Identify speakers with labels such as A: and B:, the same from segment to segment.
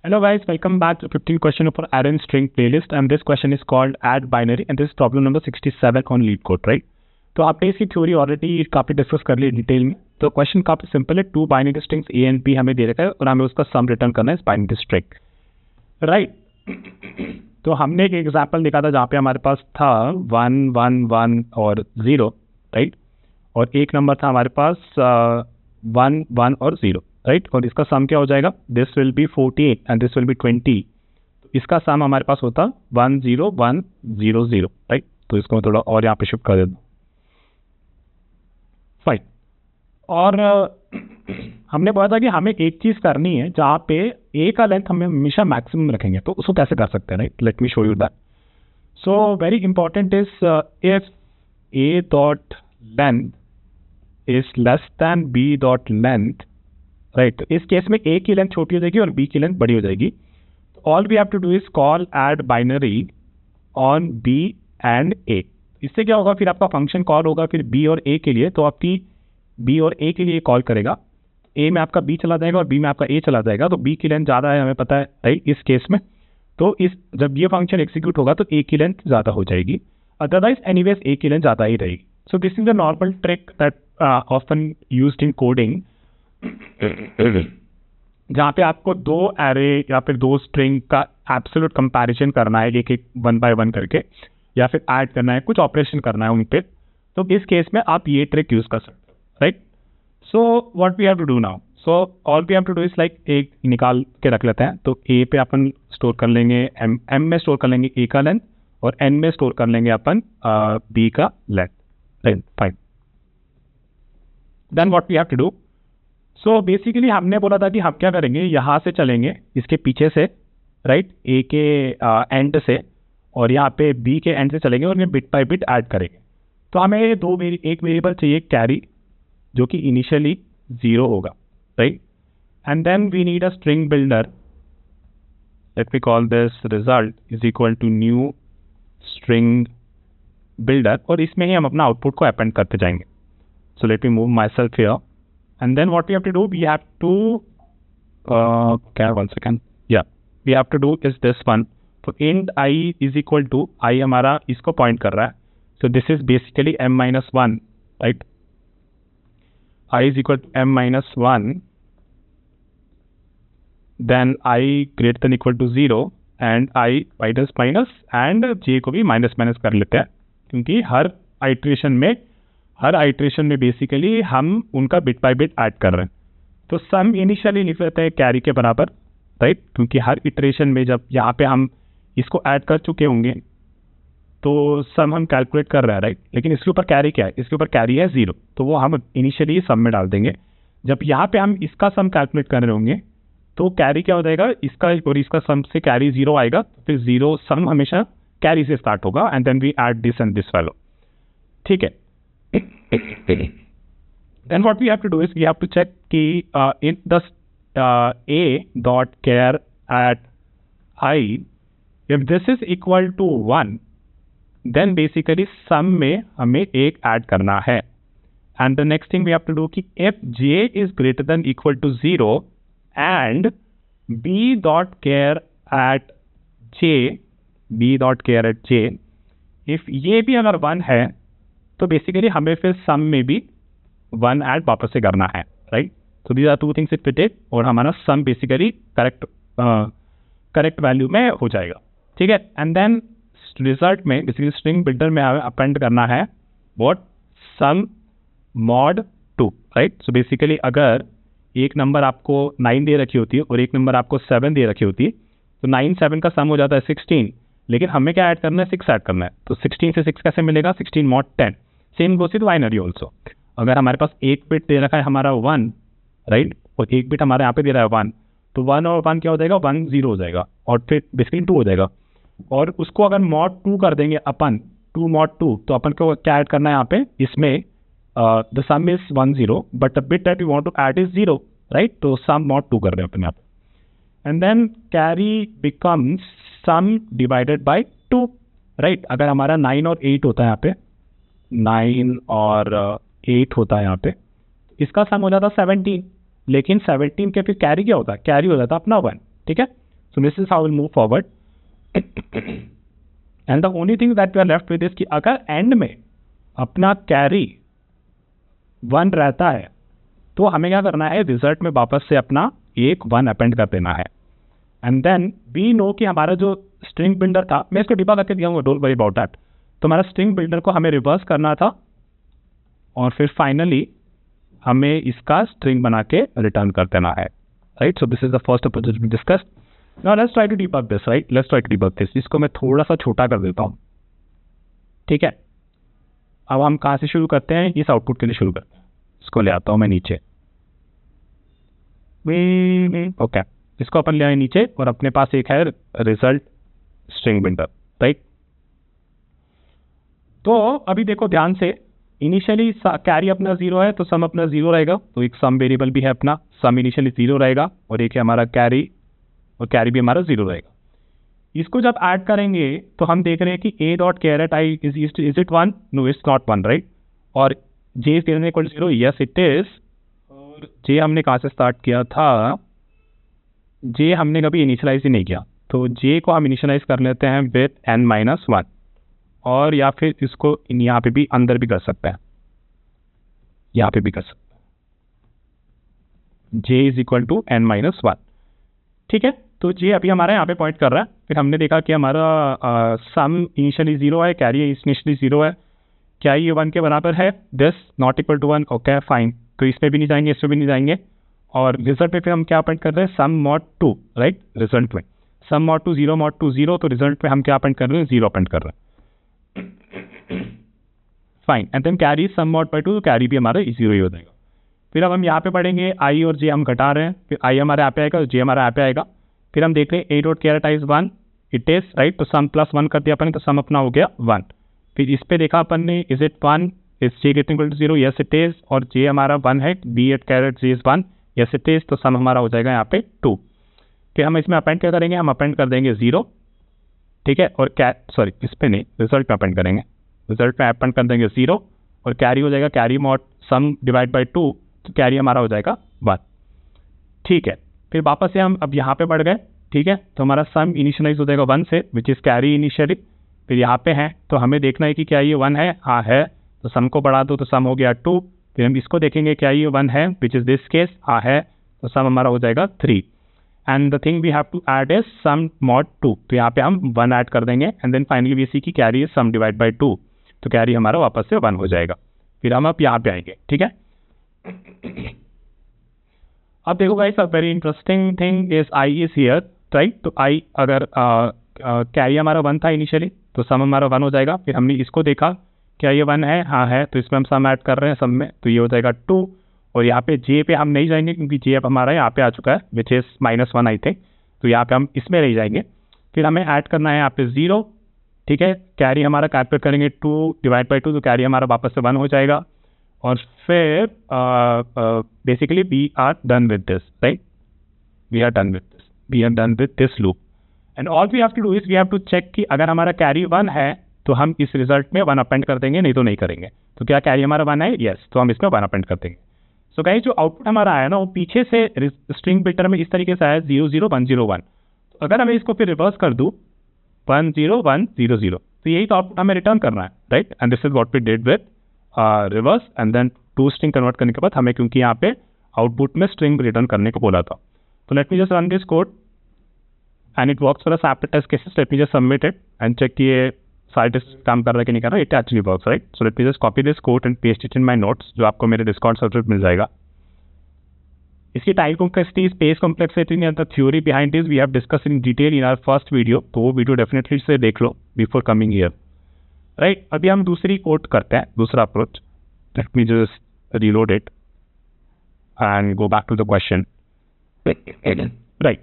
A: Hello guys, welcome back to 15 question for Aaron string playlist and this question is called add binary and this is problem number 67 on lead code, right? तो आपने इसकी theory already काफ़ी discuss कर ली detail में। तो question काफ़ी simple है, two binary strings A and B हमें दे रखा है और हमें उसका सम रिटर्न करना है इस बाइनरी स्ट्रिंग, राइट। तो हमने एक एग्जांपल देखा था जहाँ पे हमारे पास था 1 1 1 और 0, राइट, और एक नंबर था हमारे पास 1 1 और 0, राइट, और इसका सम क्या हो जाएगा, this will B 14 and this will B 20। तो इसका सम हमारे पास होता 1 0 1 0 0, राइट। तो इसको मैं थोड़ा और यहाँ पे शिफ्ट कर देता हूँ, फाइन। और हमने बोला था कि हमें एक चीज़ करनी है जहाँ पे ए का लेंथ हमें हमेशा मैक्सिमम रखेंगे, तो उसको कैसे कर सकते हैं, right. Let me show you that. So very important is if A dot length is less than B dot length, right. तो इस केस में ए की लेंथ छोटी हो जाएगी और बी की लेंथ बड़ी हो जाएगी। All we have to do is call add binary on b and a. इससे क्या होगा, फिर आपका फंक्शन कॉल होगा फिर बी और ए के लिए, तो आपकी बी और ए के लिए कॉल करेगा, ए में आपका बी चला जाएगा और बी में आपका ए चला जाएगा। तो बी की लेंथ ज़्यादा है हमें पता है, राइट, इस केस में। तो इस जब ये फंक्शन एग्जीक्यूट होगा तो ए की लेंथ ज़्यादा हो जाएगी, अदरवाइज एनीवेज ए की लेंथ ज़्यादा ही रहेगी। सो this is the normal trick that often used in coding, जहाँ पे आपको दो एरे या फिर दो स्ट्रिंग का एब्सोल्यूट कंपैरिजन करना है, एक एक 1 बाय 1 करके, या फिर ऐड करना है, कुछ ऑपरेशन करना है उन पे। तो इस केस में आप ये ट्रिक यूज कर सकते हो, right. So what we have to do now, so all we have to do is like एक निकाल के रख लेते हैं। तो ए पे अपन स्टोर कर लेंगे एम में स्टोर कर लेंगे ए का लेंथ और एन में स्टोर कर लेंगे अपन बी का length, right, fine. Then what we have to do, so basically हमने बोला था कि हम क्या करेंगे, यहाँ से चलेंगे इसके पीछे से, राइट, ए के एंड से, और यहाँ पे बी के एंड से चलेंगे और ये बिट बाय बिट ऐड करेंगे। तो हमें एक वेरिएबल चाहिए कैरी, जो कि इनिशियली 0 होगा, right. And then we need a string builder, let me call this result is equal to new string builder, और इसमें ही हम अपना आउटपुट को अपेंड करते जाएंगे। सो let me move my self here. And then what we have to do, we have to, one second, yeah, we have to do is this one. So int I is equal to, I हमारा इसको point कर रहा है, so this is basically m minus 1, right? I is equal to m minus 1, then I greater than equal to 0 and I minus minus and j को भी minus minus कर लेते हैं, क्योंकि हर आइट्रेशन में बेसिकली हम उनका बिट बाय बिट ऐड कर रहे हैं। तो सम इनिशियली लिख लेते हैं कैरी के बराबर, राइट, क्योंकि हर इटरेशन में जब यहाँ पे हम इसको ऐड कर चुके होंगे तो सम हम कैलकुलेट कर रहे हैं, राइट। लेकिन इसके ऊपर कैरी क्या है, इसके ऊपर कैरी है 0, तो वो हम इनिशियली सम में डाल देंगे। जब यहाँ पे हम इसका सम कैलकुलेट कर रहे होंगे तो कैरी क्या हो जाएगा, इसका और इसका सम से कैरी 0 आएगा, फिर 0 सम हमेशा कैरी से स्टार्ट होगा and then we add this and this value, ठीक है। Then what we have to do is we have to check कि in the a dot char at I, if this is equal to 1, then basically sum में हमें एक add करना है। And the next thing we have to do कि if j is greater than equal to 0 and b dot char at j, if ये भी अगर 1 है तो बेसिकली हमें फिर सम में भी 1 ऐड वापस से करना है, राइट। तो these are two things it fitted और हमारा सम बेसिकली करेक्ट वैल्यू में हो जाएगा, ठीक है। एंड देन रिजल्ट में बेसिकली स्ट्रिंग बिल्डर में हमें अपेंड करना है what, sum mod 2, right. So basically अगर एक नंबर आपको 9 दे रखी होती है और एक नंबर आपको 7 दे रखी होती है, तो 9 7 का सम हो जाता है 16, लेकिन हमें क्या ऐड करना है, 6 ऐड करना है। तो 16 से 6 कैसे मिलेगा, 16 mod 10। Same goes with binary also. अगर हमारे पास एक बिट दे रखा है हमारा 1, राइट, और एक बिट हमारे यहाँ पे दे रहा है 1, तो 1 और 1 क्या हो जाएगा, 1 0 हो जाएगा और फिर बेसिकली 2 हो जाएगा। और उसको अगर मॉड 2 कर देंगे अपन, 2 मॉड 2, तो अपन को क्या ऐड करना है यहाँ पे, इसमें the sum is 1 0 but the bit that we want to add is 0, right. तो सम मॉड 2 कर रहे हैं अपन यहाँ पे। And then carry becomes sum divided by 2, right. अगर हमारा 9 और 8 होता है यहाँ पे, 9 और 8 होता है यहाँ पे, इसका सम हो जाता 17, लेकिन 17 के फिर कैरी क्या होता है, कैरी हो जाता अपना 1, ठीक है। So this is how we'll move forward. And the only thing that we are left with is कि अगर एंड में अपना कैरी 1 रहता है तो हमें क्या करना है, रिजल्ट में वापस से अपना एक 1 अपेंड कर देना है. एंड देन वी नो कि हमारा जो स्ट्रिंग बिल्डर था, मैं इसको डिबग करके दिया हूँ, डोंट वरी अबाउट दैट. तो हमारा स्ट्रिंग बिल्डर को हमें रिवर्स करना था और फिर फाइनली हमें इसका स्ट्रिंग बना के रिटर्न कर देना है. Right, so this is the first approach we discussed. Now let's try to debug this. Right, let's try to debug this. इसको मैं थोड़ा सा छोटा कर देता हूँ. ठीक है, अब हम कहाँ से शुरू करते हैं, इस आउटपुट के लिए शुरू करते हैं. इसको ले आता हूँ मैं नीचे. ओके, इसको अपन ले आए नीचे और अपने पास एक है रिजल्ट स्ट्रिंग बिल्डर. राइट, तो अभी देखो ध्यान से, इनिशियली कैरी अपना 0 है तो सम अपना 0 रहेगा. तो एक सम वेरिएबल भी है अपना, सम इनिशियली 0 रहेगा और एक है हमारा कैरी, और कैरी भी हमारा 0 रहेगा. इसको जब ऐड करेंगे तो हम देख रहे हैं कि a dot caret i is it 1? No, it's not 1. Right, और j is greater equal to 0? Yes it is. और j हमने कहाँ से स्टार्ट किया था, j हमने कभी इनिशियलाइज ही नहीं किया. तो j को हम इनिशियलाइज कर लेते हैं विथ n-1, और या फिर इसको यहाँ पे भी अंदर भी कर सकते हैं, यहाँ पे भी कर सकते हैं, j is equal to n-1. ठीक है, तो j अभी हमारा यहाँ पे पॉइंट कर रहा है. फिर हमने देखा कि हमारा सम इनिशियली 0 है, कैरी इनिशियली 0 है. क्या ये 1 के बराबर है? This not equal to 1. Okay fine, तो इसमें भी नहीं जाएंगे, इसमें भी नहीं जाएंगे. और रिजल्ट पे फिर हम क्या अपेंड कर रहे हैं, सम मॉड 2. राइट, रिजल्ट में सम मॉड 2 0 मॉड 2 0, तो रिजल्ट में हम क्या अपेंड कर रहे हैं, 0 अपेंड कर रहे हैं. Fine, and then carry sum mod by 2, तो कैरी भी हमारा 0 ही हो जाएगा. फिर अब हम यहाँ पे पढ़ेंगे i और j हम घटा रहे हैं, फिर i हमारे यहाँ पे आएगा, j हमारा यहाँ पे आएगा. फिर हम देख रहे हैं a dot caret i is 1, it is. Right, तो सम प्लस 1 कर दिया अपन ने, तो सम अपना हो गया 1. फिर इस पे देखा अपन ने, is it 1, is j greater equal to 0? Yes it is. और j हमारा 1 है, b at caret j is 1? Yes it is. तो सम हमारा हो जाएगा यहाँ पे 2. फिर हम इसमें अपेंड क्या करेंगे, हम अपेंड कर देंगे 0. ठीक है, और इस पे नहीं, रिजल्ट में अपेंड करेंगे. रिजल्ट में अपेंड कर देंगे 0, और कैरी हो जाएगा carry mod sum divide by 2, तो कैरी हमारा हो जाएगा 1. ठीक है, फिर वापस से हम अब यहाँ पे बढ़ गए. ठीक है, तो हमारा सम इनिशियलाइज हो जाएगा 1 से, विच इज़ कैरी इनिशियली. फिर यहाँ पे है तो हमें देखना है कि क्या ये 1 है. हाँ है, तो सम को बढ़ा दो, तो सम हो गया 2. फिर हम इसको देखेंगे क्या ये 1 है, विच इज़ दिस केस. हाँ है, तो सम हमारा हो जाएगा 3. And the thing we have to add is sum mod 2, तो यहाँ पे हम 1 ऐड कर देंगे. And then finally we see की carry is sum divide by 2, तो कैरी हमारा वापस से 1 हो जाएगा. फिर हम अब यहाँ पे आएंगे. ठीक है, अब देखो guys, a very interesting thing is i is here. Right, तो i अगर कैरी हमारा 1 था इनिशियली, तो सम हमारा 1 हो जाएगा. फिर हमने इसको देखा, क्या ये 1 है? हाँ है, तो इसमें हम सम ऐड कर रहे हैं सम में, तो ये हो जाएगा 2. और यहाँ पे j पे हम नहीं जाएंगे क्योंकि j अब हमारा यहाँ पे आ चुका है, विच इज़ -1 आई थिंक. तो यहाँ पे हम इसमें नहीं जाएंगे. फिर हमें ऐड करना है यहाँ पे 0. ठीक है, कैरी हमारा कैलकुलेट करेंगे 2 डिवाइड बाई 2, तो कैरी हमारा वापस से 1 हो जाएगा. और फिर basically we are done with this. Right, we are done with this loop. And all we have to do is we have to check कि अगर हमारा कैरी 1 है तो हम इस रिजल्ट में 1 अपेंड कर देंगे, नहीं तो नहीं करेंगे. तो क्या कैरी हमारा 1 है? यस, तो हम इसमें 1 अपेंड कर देंगे. सो गाइस, जो आउटपुट हमारा आया ना, वो पीछे से स्ट्रिंग बिल्डर में इस तरीके से आया 0 0 1 0 1. तो अगर मैं इसको फिर रिवर्स कर दूँ 1 0 1 0 0, तो यही तो आउटपुट हमें रिटर्न करना है. Right, and this is what we did with reverse. And then 2 string convert करने के बाद हमें, क्योंकि यहाँ पे आउटपुट में स्ट्रिंग रिटर्न करने को बोला था. तो let me just run this code and it works for a sample test cases. Let me just submit it and check कि ये सारे टेस्ट काम कर रहा है कि नहीं कर रहा है. It actually works. Right, so let me just copy this code and paste it in my notes, जो आपको मेरे डिस्कॉर्ड सर्वर पे मिल जाएगा. इसकी time complexity, space complexity and the theory behind this we have discuss in detail in our first video. तो वो video definitely से देख लो बिफोर कमिंग हियर. राइट, अभी हम दूसरी कोड करते हैं, दूसरा approach. Let me just reload it and go back to the question. Right,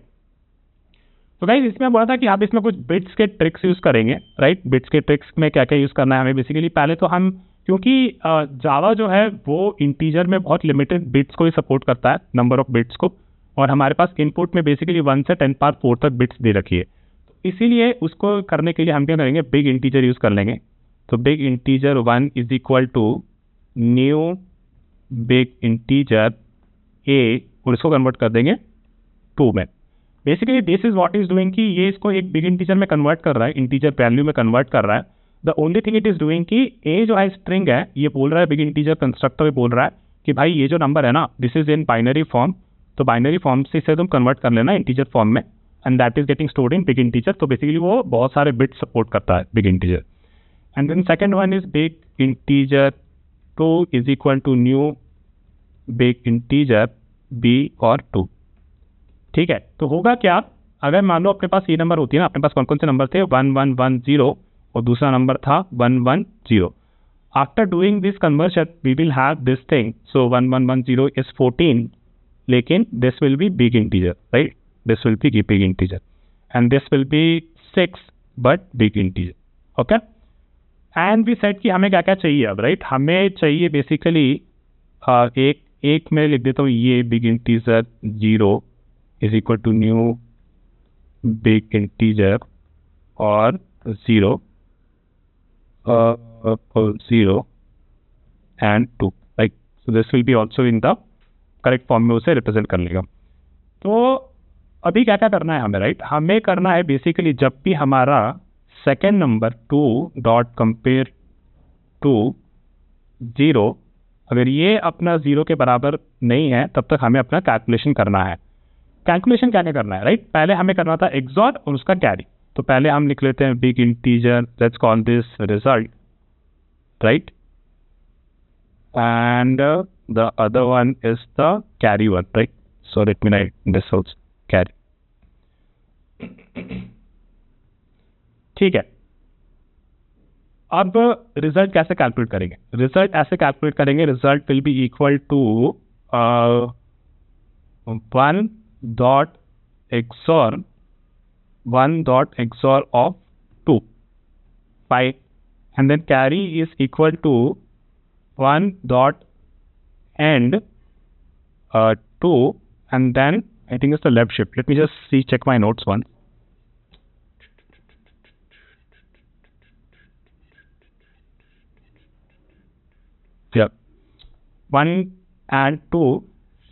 A: तो गाइस, इसमें बोला था कि आप इसमें कुछ बिट्स के ट्रिक्स यूज़ करेंगे. राइट, बिट्स के ट्रिक्स में क्या क्या यूज़ करना है हमें. बेसिकली पहले तो हम, क्योंकि जावा जो है वो इंटीजर में बहुत लिमिटेड बिट्स को ही सपोर्ट करता है, नंबर ऑफ बिट्स को. और हमारे पास इनपुट में बेसिकली 1 से 10⁴ तक बिट्स दे रखी है. तो इसीलिए उसको करने के लिए हम क्या करेंगे, बिग इंटीजर यूज़ कर लेंगे. तो big integer 1 is equal to new big integer a, और इसको कन्वर्ट कर देंगे 2 में. Basically this is what is doing कि ये इसको एक बिग इंटीजर में कन्वर्ट कर रहा है, इंटीजर वैल्यू में कन्वर्ट कर रहा है. The only thing it is doing कि ए जो है स्ट्रिंग है, ये बोल रहा है बिग इंटीजर कंस्ट्रक्टर बोल रहा है कि भाई ये जो नंबर है ना, this is in binary form, तो बाइनरी फॉर्म से इसे तुम कन्वर्ट कर लेना इंटीजर फॉर्म में, and that is getting stored in big integer. तो बेसिकली वो बहुत सारे बिट सपोर्ट करता है big integer. And then second one is big integer 2 is equal to new big integer b और 2. ठीक है, तो होगा क्या, अगर मान लो अपने पास ये नंबर होती है ना, अपने पास कौन कौन से नंबर थे, 1110 और दूसरा नंबर था 110. After doing this conversion we will have this thing. So 1110 is 14, लेकिन this will be big integer, right, this will be big integer, and this will be 6 but big integer. Okay, and we set कि हमें क्या क्या चाहिए अब, right, हमें चाहिए basically एक मैं लिख देता हूँ, ये big integer 0 is equal to new big integer और 0 and 2, right. So this will be also in the correct form में उसे रिप्रेजेंट कर लेगा. तो अभी क्या क्या करना है हमें, राइट, हमें करना है बेसिकली जब भी हमारा second number 2 dot compare to 0, अगर ये अपना 0 के बराबर नहीं है तब तक हमें अपना कैलकुलेशन करना है. कैलकुलेशन क्या क्या करना है, राइट, पहले हमें करना था एक्सॉर और उसका कैरी. तो पहले हम लिख लेते हैं big integer, let's call this result, right, and the other one is the carry one, right. So let me right this also carry. ठीक है, अब रिजल्ट कैसे कैलकुलेट करेंगे, रिजल्ट ऐसे कैलकुलेट करेंगे, result will be equal to 1 dot xor of 2, 5, and then carry is equal to 1 dot and 2, and then I think it's the left shift. Let me just see check my notes one. Yeah, 1 and 2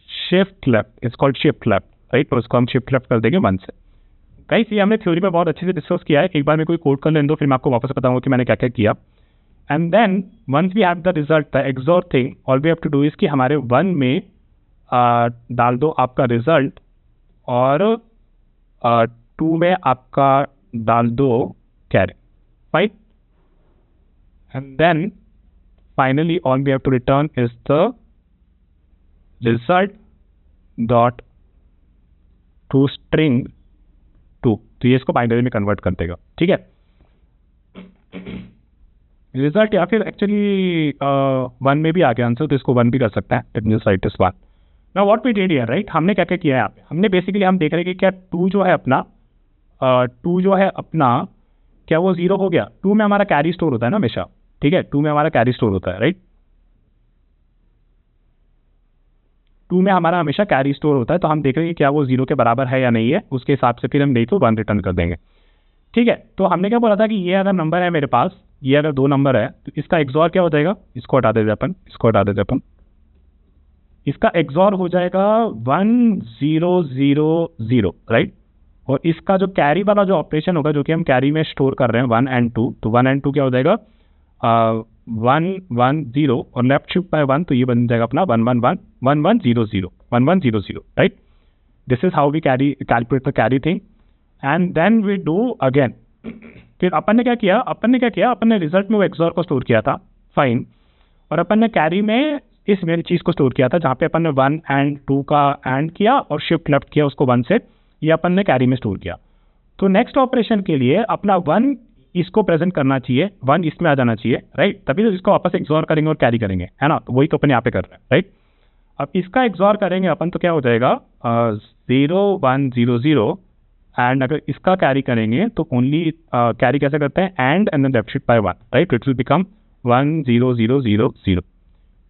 A: shift left, it's called shift left, right. तो उसको हम shift left कर देंगे 1 से. Guys ये हमने theory में बहुत अच्छे से डिस्कस किया है, एक बार मैं कोई कोड कर लेने दो, फिर मैं आपको वापस बताऊंगा कि मैंने क्या क्या किया. And then once we have the result, the xor thing, all we have to do is कि हमारे 1 में डाल दो आपका रिजल्ट और 2 में आपका डाल दो carry, right. And then finally all we have to return is the result dot to string 2. तो ये इसको बाइनरी में कन्वर्ट कर देगा, ठीक है. रिजल्ट या फिर एक्चुअली 1 में भी आ गया आंसर, तो इसको 1 भी कर सकता है. Let me just write this one. Now what we did here, right, हमने क्या क्या किया है यहाँ पे, हमने बेसिकली हम देख रहे हैं कि क्या 2 जो है अपना 2 जो है अपना क्या वो 0 हो गया. 2 में हमारा कैरी स्टोर होता है ना हमेशा, ठीक है, 2 में हमारा कैरी स्टोर होता है, राइट. 2 में हमारा हमेशा कैरी स्टोर होता है, तो हम देख रहे हैं कि क्या वो 0 के बराबर है या नहीं है, उसके हिसाब से फिर हम नहीं तो 1 रिटर्न कर देंगे, ठीक है. तो हमने क्या बोला था कि ये अगर नंबर है मेरे पास, ये अगर 2 नंबर है, तो इसका एक्सॉर क्या हो जाएगा, इसको हटा देते अपन, इसको हटा देते अपन, इसका एक्सॉर हो जाएगा 1000, राइट. और इसका जो कैरी वाला जो ऑपरेशन होगा, जो कि हम कैरी में स्टोर कर रहे हैं 1 and 2, तो 1 and 2 क्या हो जाएगा 110 और लेफ्ट शिफ्ट बाय 1, तो ये बन जाएगा अपना 1100, right. This is how we calculate the carry thing. And then we do again. फिर अपन ने क्या किया, अपन ने रिजल्ट में वो एक्सॉर को स्टोर किया था, फाइन, और अपन ने कैरी में इस मेरी चीज़ को स्टोर किया था, जहाँ पे अपन ने 1 and 2 का एंड किया और शिफ्ट लेफ्ट किया उसको 1 से, ये अपन ने कैरी में स्टोर किया. तो नेक्स्ट ऑपरेशन के लिए अपना 1 इसको प्रेजेंट करना चाहिए, 1 इसमें आ जाना चाहिए, राइट. तभी तो इसको वापस एक्सॉर करेंगे और कैरी करेंगे, है ना. तो वही तो अपन यहाँ पे कर रहे हैं, राइट. अब इसका एक्सॉर करेंगे अपन तो क्या हो जाएगा 0100, एंड अगर इसका कैरी करेंगे तो ओनली कैरी कैसे करते हैं, and then left shift by 1, right. It will become 10000,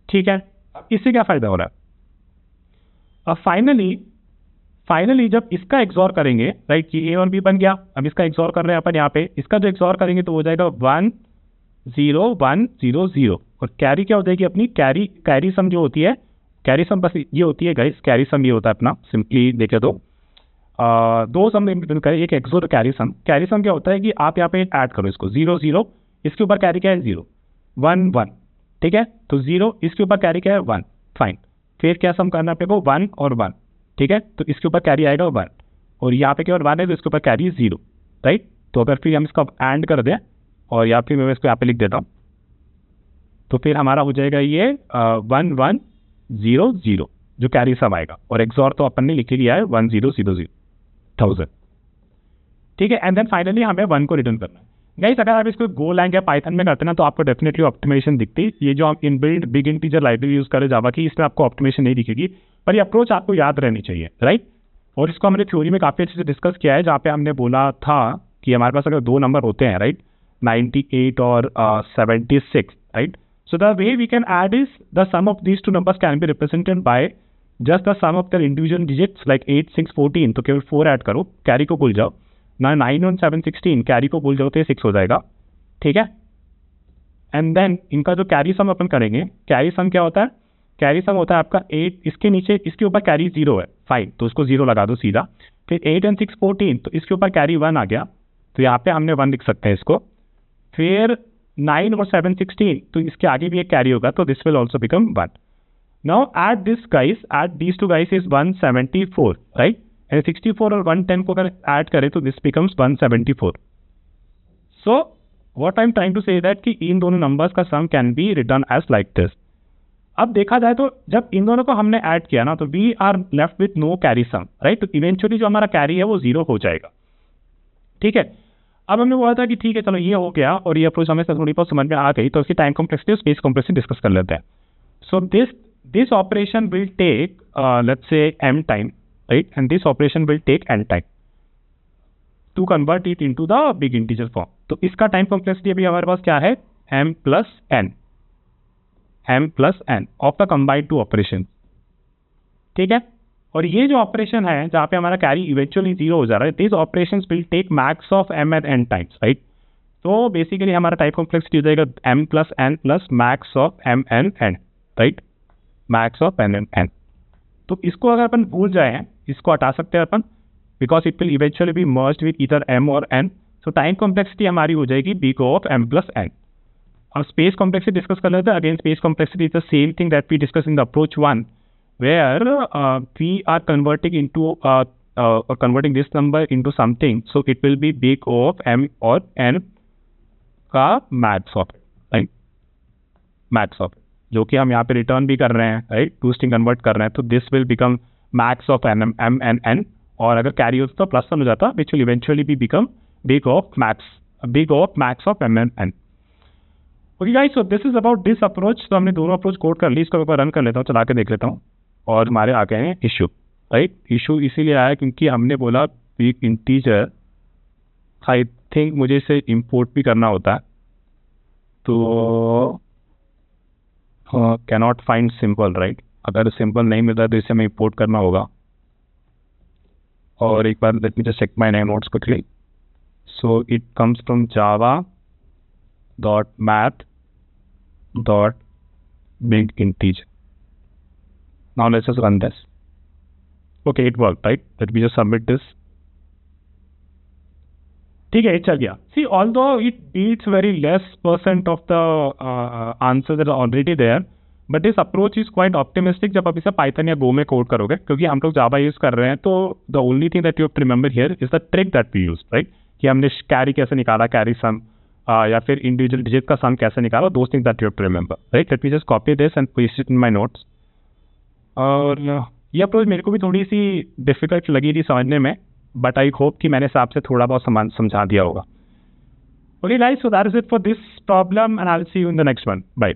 A: ठीक है. अब इससे क्या फायदा हो रहा है, अब फाइनली जब इसका एक्सॉर करेंगे, राइट, कि ए और बी बन गया, अब इसका एक्सॉर कर रहे हैं अपन यहाँ पे, इसका जो एक्सॉर करेंगे तो हो जाएगा 10100, और कैरी क्या हो जाएगी अपनी, कैरी सम जो होती है, कैरी सम बस ये होती है गाइस, कैरी सम ये होता है अपना, सिंपली देखे तो दो सम रिप्रेजेंट करें, एक एक्सोर कैरी सम। कैरी सम क्या होता है कि आप यहाँ पे ऐड करो इसको 0 0, इसके ऊपर कैरी क्या है 0, 1 1, ठीक है। तो 0 इसके ऊपर कैरी क्या है 1, फाइन। फिर क्या सम करना है आपको 1 और 1, ठीक है। तो इसके ऊपर कैरी आएगा 1 और यहाँ पे क्या और 1 है तो इसके ऊपर कैरी 0, राइट। तो अगर फिर हम इसका एंड कर दें और या फिर मैं इसको यहाँ पे लिख देता हूँ, तो फिर हमारा हो जाएगा ये 1 1 0 0 जो कैरी सम आएगा, और एक्सॉर तो अपन ने लिख लिया है 1 0 0 0 1000, ठीक है। एंड देन फाइनली हमें 1 को रिटर्न करना है। गाइस अगर आप इसको गोलैंग या पाइथन में करते हैं ना तो आपको डेफिनेटली ऑप्टिमाइजेशन दिखती है। ये जो हम inbuilt big integer library use करें जावा की, इसमें आपको ऑप्टिमाइजेशन नहीं दिखेगी, पर ये अप्रोच आपको याद रहनी चाहिए, राइट। और इसको हमने थ्योरी में काफी अच्छे से डिस्कस किया है, जहाँ पे हमने बोला था कि हमारे पास अगर दो नंबर होते हैं, राइट, 98 और 76, right. So the way we can add is the sum of these two numbers can be represented by just the sum of their individual digits like 8 6 14, तो केवल 4 ऐड करो, कैरी को भूल जाओ ना, 9 और 7 16 कैरी को भूल जाओ तो ये 6 हो जाएगा, ठीक है। एंड देन इनका जो कैरी सम अपन करेंगे, कैरी सम क्या होता है, कैरी सम होता है आपका 8, इसके नीचे इसके ऊपर कैरी 0 है, फाइन, तो उसको 0 लगा दो सीधा। फिर 8 और 6 14, तो इसके ऊपर कैरी 1 आ गया, तो यहाँ पे हमने 1 लिख सकते हैं इसको। फिर 9 और 7 16, तो इसके आगे भी एक कैरी होगा, तो this will also become 1। Now at this guys, at these two guys is 174, right. And 64 और 110 को अगर ऐड करें तो this becomes 174। So what I am trying to say that कि इन दोनों नंबर्स का sum can be return as like this. अब देखा जाए तो जब इन दोनों को हमने ऐड किया ना, तो we are left with no carry sum, right. तो इवेंचुअली जो हमारा कैरी है वो 0 हो जाएगा, ठीक है। अब हमने बोला था कि ठीक है चलो ये हो गया और ये अप्रोच हमें थोड़ी बहुत समझ में आ गई, तो इसकी टाइम कॉम्प्लेक्सिटी और स्पेस कॉम्प्लेक्सिटी डिस्कस कर लेते हैं। So this operation will take let's say m time, right, and this operation will take n time to convert it into the big integer form. तो इसका टाइम कॉम्प्लेक्सिटी अभी हमारे पास क्या है, m plus n of the combined two operation, ठीक है। और ये जो ऑपरेशन है जहाँ पे हमारा कैरी इवेंचुअली 0 हो जा रहा है, this operations will take max of m and n times, right. तो बेसिकली हमारा टाइप कॉम्प्लेक्सिटी हो जाएगा m plus n plus max of m and n, right, max of n and n। तो इसको अगर अपन भूल जाए, इसको हटा सकते हैं अपन, because it will eventually be merged with either m or n। So time complexity हमारी हो जाएगी big of m plus n। अब स्पेस कॉम्प्लेक्सिटी डिस्कस कर लेते हैं। Again space complexity is the same thing that we discuss in the approach 1, where we are converting into converting this number into something, so it will be big of m or n का max of, right, max of, जो कि हम यहाँ पे return भी कर रहे हैं, राइट, टू स्ट्रिंग कन्वर्ट कर रहे हैं, तो this will become max of m and n, और अगर कैरी होता तो प्लस 1 हो जाता, which will eventually be become big of max of m and n। Okay guys, so this is about this approach. तो हमने दोनों अप्रोच कोड कर ली, इसको एक बार रन कर लेता हूँ, चला के देख लेता हूँ, और हमारे आ गए हैं इशू, राइट। इशू इसीलिए आया क्योंकि हमने बोला बिग इंटीजर, आई थिंक मुझे इसे इंपोर्ट भी करना होता है, तो कैनॉट फाइंड सिंपल, राइट। अगर सिंपल नहीं मिलता तो इसे हमें इंपोर्ट करना होगा। और एक बार let me just check my notes quickly. So it comes from java.math.big integer. Now let's just run this. Okay, it worked, right? Let me just submit this. ठीक है, चल गया। See, although it beats very less % of the answers that are already there, but this approach is quite optimistic जब आप इसे Python या Go में code करोगे, क्योंकि हम लोग Java यूज कर रहे हैं। तो the only thing that you have to remember here is the trick that we used, right? कि हमने कैरी कैसे निकाला, कैरी सम या फिर इंडिविजुअल डिजिट का सम कैसे निकाला, those things that you have to remember, right. Let me just copy this and paste it in my notes. और ये अप्रोच मेरे को भी थोड़ी सी डिफिकल्ट लगी थी समझने में, बट आई होप कि मैंने हिसाब से थोड़ा बहुत समझा दिया होगा। Okay guys, so that is it for this problem and I will see you in the next one. Bye.